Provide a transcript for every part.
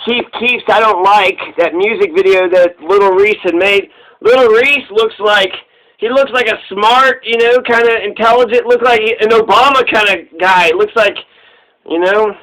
Keith Keefs I don't like, that music video that Little Reese had made. Little Reese looks like a smart, you know, kind of intelligent, looks like an Obama kind of guy. Looks like, you know,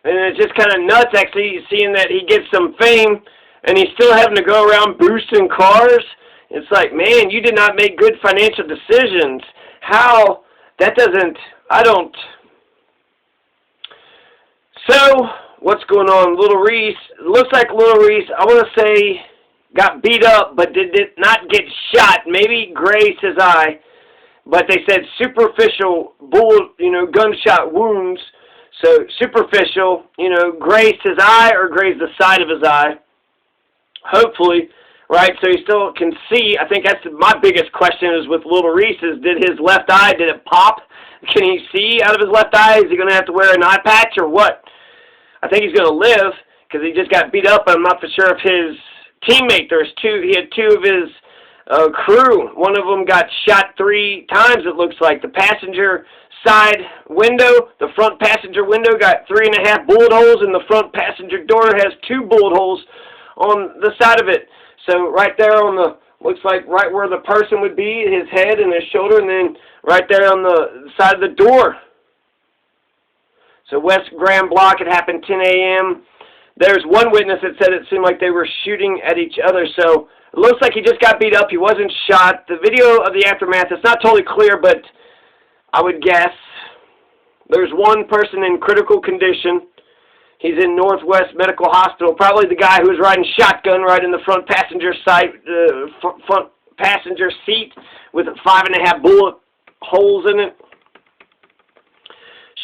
and it's just kind of nuts actually seeing that he gets some fame and he's still having to go around boosting cars. It's like, man, you did not make good financial decisions. How? That doesn't, I don't. So, what's going on? Little Reese, looks like Little Reese, I want to say, got beat up, but did not get shot. Maybe grazed his eye, but they said superficial bullet, you know, gunshot wounds. So, superficial, you know, grazed his eye or grazed the side of his eye. Hopefully, right, so he still can see. I think that's my biggest question is with Little Reese is, did his left eye, did it pop? Can he see out of his left eye? Is he going to have to wear an eye patch or what? I think he's going to live because he just got beat up. I'm not for sure if his teammate, he had two of his crew. One of them got shot 3 times, it looks like. The passenger side window, the front passenger window got 3.5 bullet holes, and the front passenger door has 2 bullet holes on the side of it. So right there on the, looks like right where the person would be, his head and his shoulder, and then right there on the side of the door. So West Grand Block, it happened 10 a.m. There's one witness that said it seemed like they were shooting at each other. So it looks like he just got beat up. He wasn't shot. The video of the aftermath, it's not totally clear, but I would guess there's one person in critical condition. He's in Northwest Medical Hospital. Probably the guy who was riding shotgun right in the front passenger side, front passenger seat with 5.5 bullet holes in it.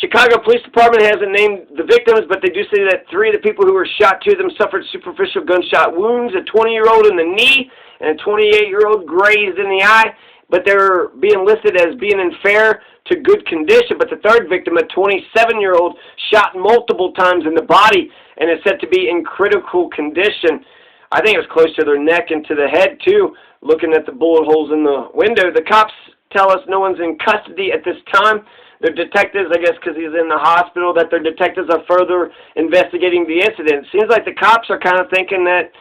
Chicago Police Department hasn't named the victims, but they do say that 3 of the people who were shot, 2 of them suffered superficial gunshot wounds, a 20-year-old in the knee and a 28-year-old grazed in the eye, but they're being listed as being in fair to good condition. But the 3rd victim, a 27-year-old, shot multiple times in the body and is said to be in critical condition. I think it was close to their neck and to the head, too, looking at the bullet holes in the window. The cops tell us no one's in custody at this time. Their detectives, I guess because he's in the hospital, that their detectives are further investigating the incident. Seems like the cops are kind of thinking that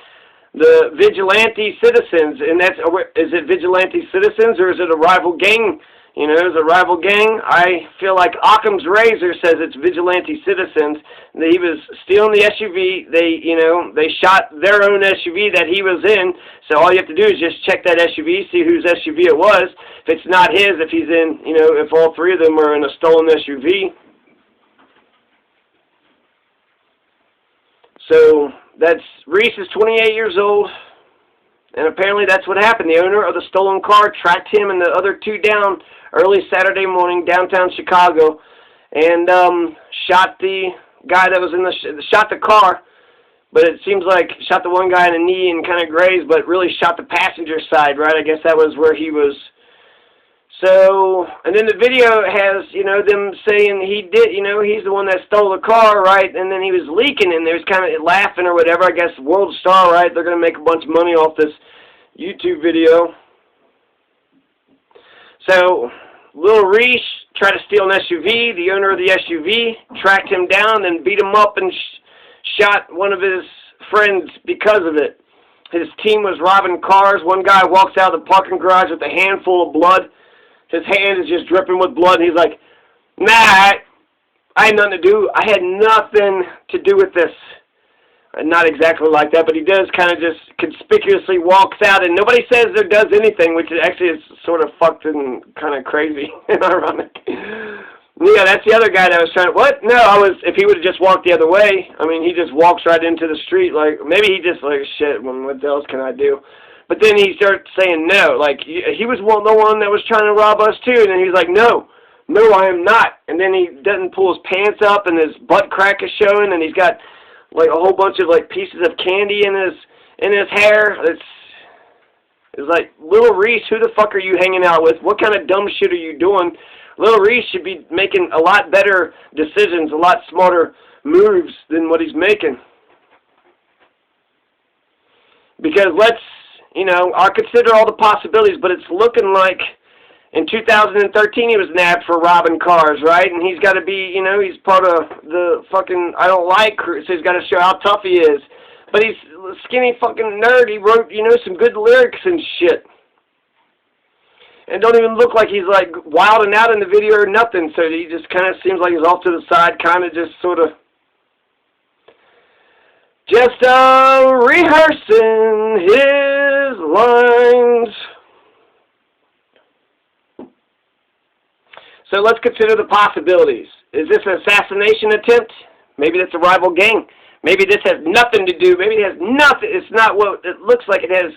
the vigilante citizens, and that's, is it vigilante citizens or is it a rival gang? You know, is it a rival gang? I feel like Occam's razor says it's vigilante citizens. He was stealing the SUV. They shot their own SUV that he was in. So all you have to do is just check that SUV, see whose SUV it was. If it's not his, if he's in, you know, if all 3 of them are in a stolen SUV. So that's Reese is 28 years old. And apparently that's what happened. The owner of the stolen car tracked him and the other 2 down early Saturday morning downtown Chicago and shot the guy that was in shot the car, but it seems like shot the one guy in the knee and kind of grazed, but really shot the passenger side, right? I guess that was where he was. So, and then the video has, you know, them saying he did, you know, he's the one that stole the car, right? And then he was leaking and there's kind of laughing or whatever, I guess, World Star, right? They're going to make a bunch of money off this YouTube video. So, Little Reese tried to steal an SUV. The owner of the SUV tracked him down and beat him up and shot one of his friends because of it. His team was robbing cars. One guy walks out of the parking garage with a handful of blood. His hand is just dripping with blood. And he's like, nah, I had nothing to do. I had nothing to do with this. Not exactly like that, but he does kind of just conspicuously walks out, and nobody says or does anything, which actually is sort of fucked and kind of crazy and ironic. Yeah, that's the other guy that was trying to, what? No, if he would have just walked the other way, I mean, he just walks right into the street, like, maybe he just, like, shit, what else can I do? But then he starts saying no, like, he was the one that was trying to rob us too, and then he's like, no, I am not. And then he doesn't pull his pants up, and his butt crack is showing, and he's got like a whole bunch of like pieces of candy in his hair. It's like, Little Reese, who the fuck are you hanging out with? What kind of dumb shit are you doing? Little Reese should be making a lot better decisions, a lot smarter moves than what he's making. Because I'll consider all the possibilities, but it's looking like in 2013 he was nabbed for robbing cars, right? And he's got to be, he's part of the fucking I don't like crew, so he's got to show how tough he is. But he's a skinny fucking nerd. He wrote, you know, some good lyrics and shit. And don't even look like he's like wilding out in the video or nothing. So he just kind of seems like he's off to the side, kind of just sort of rehearsing his lines. So let's consider the possibilities. Is this an assassination attempt? Maybe that's a rival gang. Maybe this has nothing to do. Maybe it has nothing. It's not what it looks like it has.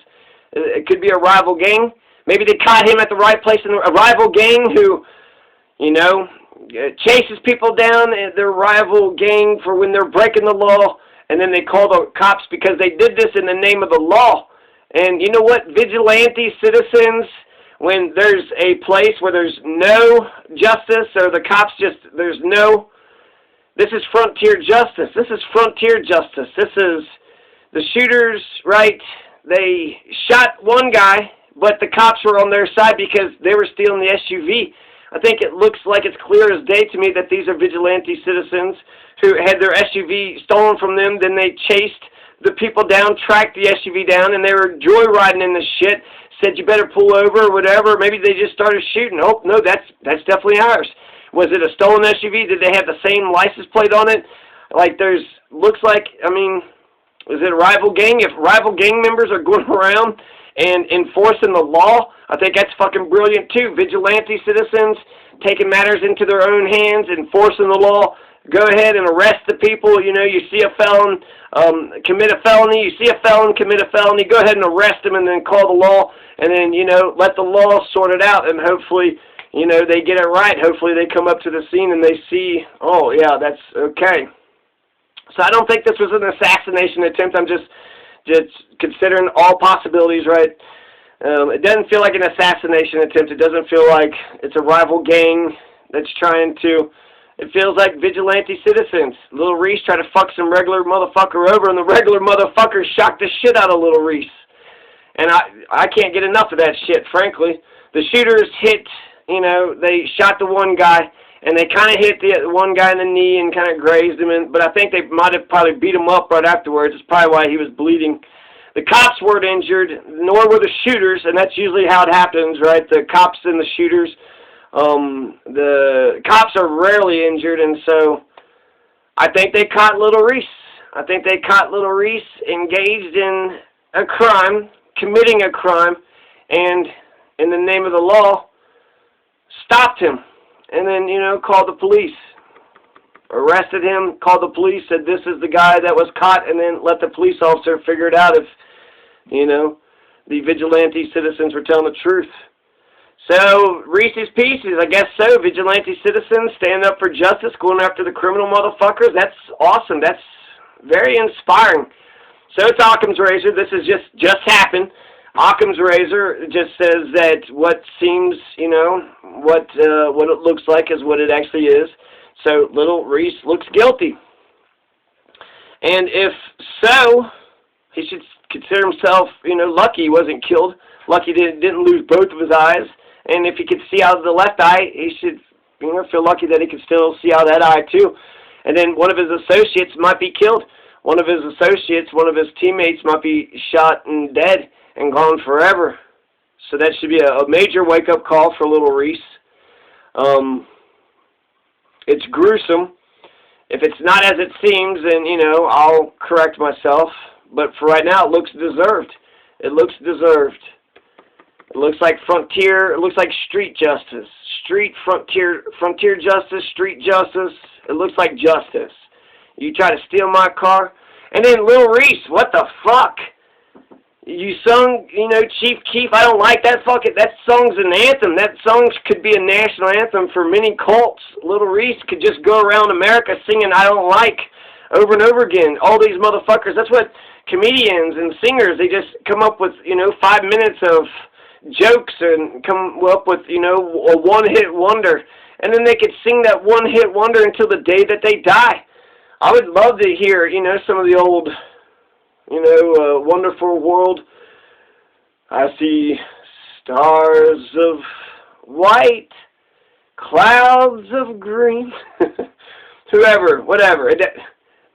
It could be a rival gang. Maybe they caught him at the right place in a rival gang who, you know, chases people down at their rival gang for when they're breaking the law, and then they call the cops because they did this in the name of the law. And you know what? Vigilante citizens, when there's a place where there's no justice, or the cops just, there's no, this is frontier justice. This is frontier justice. This is the shooters, right? They shot one guy, but the cops were on their side because they were stealing the SUV. I think it looks like it's clear as day to me that these are vigilante citizens who had their SUV stolen from them. Then they chased the people down, tracked the SUV down, and they were joyriding in the shit. Said, you better pull over or whatever. Maybe they just started shooting. Oh, no, that's definitely ours. Was it a stolen SUV? Did they have the same license plate on it? Like, looks like, I mean, is it a rival gang? If rival gang members are going around and enforcing the law, I think that's fucking brilliant too. Vigilante citizens taking matters into their own hands, enforcing the law. Go ahead and arrest the people. You know, you see a felon commit a felony. You see a felon commit a felony. Go ahead and arrest him and then call the law. And then, you know, let the law sort it out. And hopefully, you know, they get it right. Hopefully they come up to the scene and they see, oh, yeah, that's okay. So I don't think this was an assassination attempt. I'm just considering all possibilities, right? It doesn't feel like an assassination attempt. It doesn't feel like it's a rival gang that's trying to. It feels like vigilante citizens. Little Reese tried to fuck some regular motherfucker over, and the regular motherfucker shocked the shit out of Little Reese. And I can't get enough of that shit, frankly. The shooters hit, you know, they shot the one guy, and they kind of hit the one guy in the knee and kind of grazed him. But I think they might have probably beat him up right afterwards. It's probably why he was bleeding. The cops weren't injured, nor were the shooters, and that's usually how it happens, right? The cops and the shooters, the cops are rarely injured, and so I think they caught Little Reese. I think they caught Little Reese engaged in a crime, committing a crime, and in the name of the law, stopped him. And then, you know, called the police. Arrested him, called the police, said this is the guy that was caught, and then let the police officer figure it out if, you know, the vigilante citizens were telling the truth. So, Reese's Pieces, I guess so. Vigilante citizens stand up for justice, going after the criminal motherfuckers. That's awesome. That's very inspiring. So it's Occam's razor. This has just happened. Occam's razor just says that what seems, you know, what it looks like is what it actually is. So Little Reese looks guilty. And if so, he should consider himself, you know, lucky he wasn't killed. Lucky didn't lose both of his eyes. And if he could see out of the left eye, he should, you know, feel lucky that he could still see out of that eye too. And then one of his associates might be killed. One of his associates, one of his teammates might be shot and dead and gone forever. So that should be a major wake-up call for Little Reese. It's gruesome. If it's not as it seems, then, you know, I'll correct myself. But for right now, it looks deserved. It looks deserved. It looks like frontier, it looks like street justice. Frontier justice, street justice. It looks like justice. You try to steal my car. And then Little Reese, what the fuck? You sung, you know, Chief Keef. I don't like that fucking, that song's an anthem. That song could be a national anthem for many cults. Little Reese could just go around America singing I Don't Like over and over again. All these motherfuckers, that's what comedians and singers, they just come up with, you know, 5 minutes of jokes and come up with, you know, a one-hit wonder. And then they could sing that one-hit wonder until the day that they die. I would love to hear, you know, some of the old, you know, Wonderful World. I see stars of white, clouds of green. Whoever, whatever.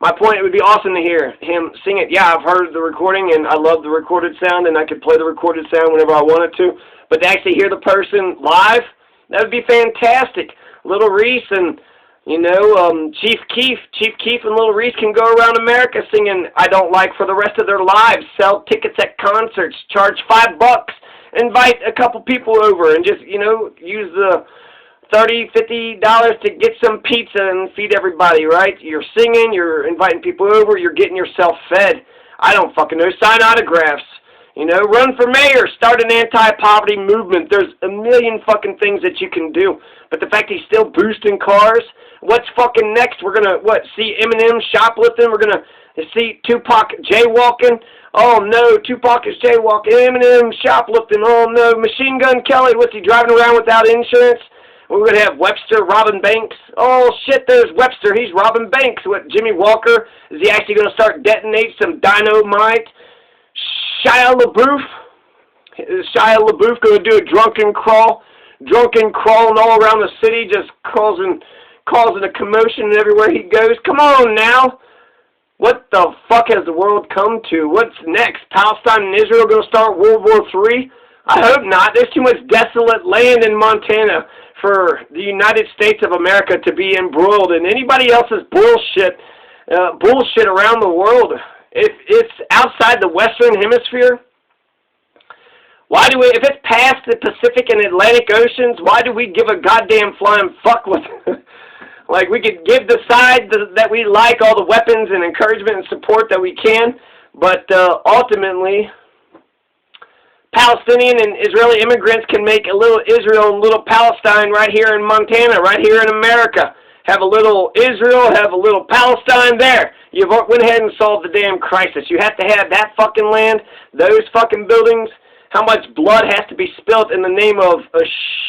My point, it would be awesome to hear him sing it. Yeah, I've heard the recording, and I love the recorded sound, and I could play the recorded sound whenever I wanted to. But to actually hear the person live, that would be fantastic. Little Reese and, you know, Chief Keef and Little Reese can go around America singing I Don't Like for the rest of their lives, sell tickets at concerts, charge $5, invite a couple people over, and just, you know, use the $30, $50 to get some pizza and feed everybody, right? You're singing, you're inviting people over, you're getting yourself fed. I don't fucking know. Sign autographs. You know, run for mayor, start an anti-poverty movement. There's a million fucking things that you can do. But the fact he's still boosting cars, what's fucking next? We're going to, see Eminem shoplifting? We're going to see Tupac jaywalking? Oh, no, Tupac is jaywalking. Eminem shoplifting. Oh, no, Machine Gun Kelly, what's he driving around without insurance? We're going to have Webster robbing banks. Oh, shit, there's Webster. He's robbing banks. What, Jimmy Walker? Is he actually going to start detonate some dynamite? Shia LaBeouf? Is Shia LaBeouf going to do a drunken crawling all around the city, just causing a commotion everywhere he goes? Come on now. What the fuck has the world come to? What's next? Palestine and Israel going to start World War III? I hope not. There's too much desolate land in Montana for the United States of America to be embroiled in anybody else's bullshit around the world. If it's outside the Western Hemisphere, if it's past the Pacific and Atlantic Oceans, why do we give a goddamn flying fuck with like, we could give the side that we like all the weapons and encouragement and support that we can, but ultimately, Palestinian and Israeli immigrants can make a little Israel and little Palestine right here in Montana, right here in America. Have a little Israel, have a little Palestine there. You went ahead and solved the damn crisis. You have to have that fucking land, those fucking buildings. How much blood has to be spilt in the name of a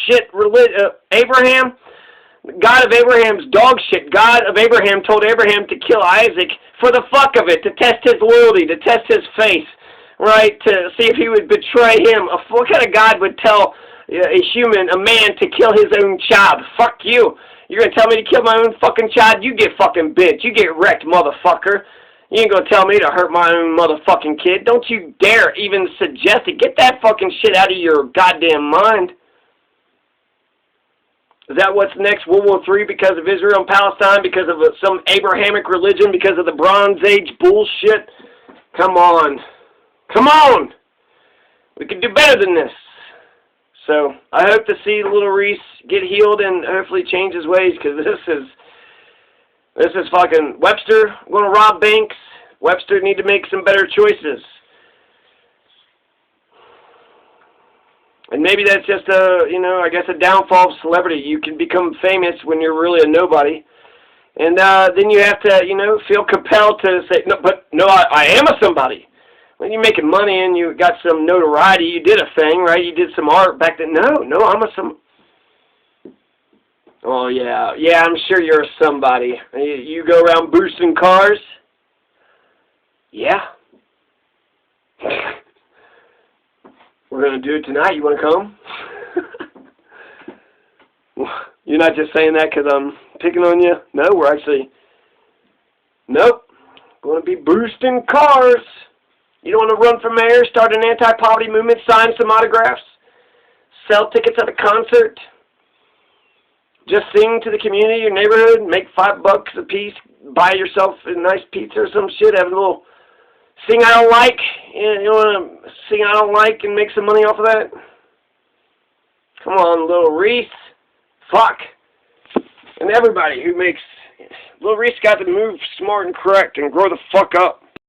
shit religion? Abraham? God of Abraham's dog shit. God of Abraham told Abraham to kill Isaac for the fuck of it, to test his loyalty, to test his faith. Right, to see if he would betray him. What kind of God would tell a man, to kill his own child? Fuck you. You're going to tell me to kill my own fucking child? You get fucking bitch. You get wrecked, motherfucker. You ain't going to tell me to hurt my own motherfucking kid. Don't you dare even suggest it. Get that fucking shit out of your goddamn mind. Is that what's next? World War III because of Israel and Palestine? Because of some Abrahamic religion? Because of the Bronze Age bullshit? Come on. Come on! We can do better than this. So, I hope to see Little Reese get healed and hopefully change his ways, because this is fucking Webster going to rob banks. Webster need to make some better choices. And maybe that's just I guess a downfall of celebrity. You can become famous when you're really a nobody. And then you have to, feel compelled to say, no, I am a somebody. When you're making money and you got some notoriety, you did a thing, right? You did some art back then. No, I'm a some. Oh, yeah, I'm sure you're a somebody. You go around boosting cars? Yeah. We're going to do it tonight. You want to come? You're not just saying that because I'm picking on you? No, we're actually... Nope. Going to be boosting cars. You don't want to run for mayor, start an anti-poverty movement, sign some autographs, sell tickets at a concert, just sing to the community, your neighborhood, make $5 a piece, buy yourself a nice pizza or some shit, have a little sing I don't like. You want to sing I don't like and make some money off of that? Come on, Little Reese. Fuck. And everybody who makes... Little Reese got to move smart and correct and grow the fuck up.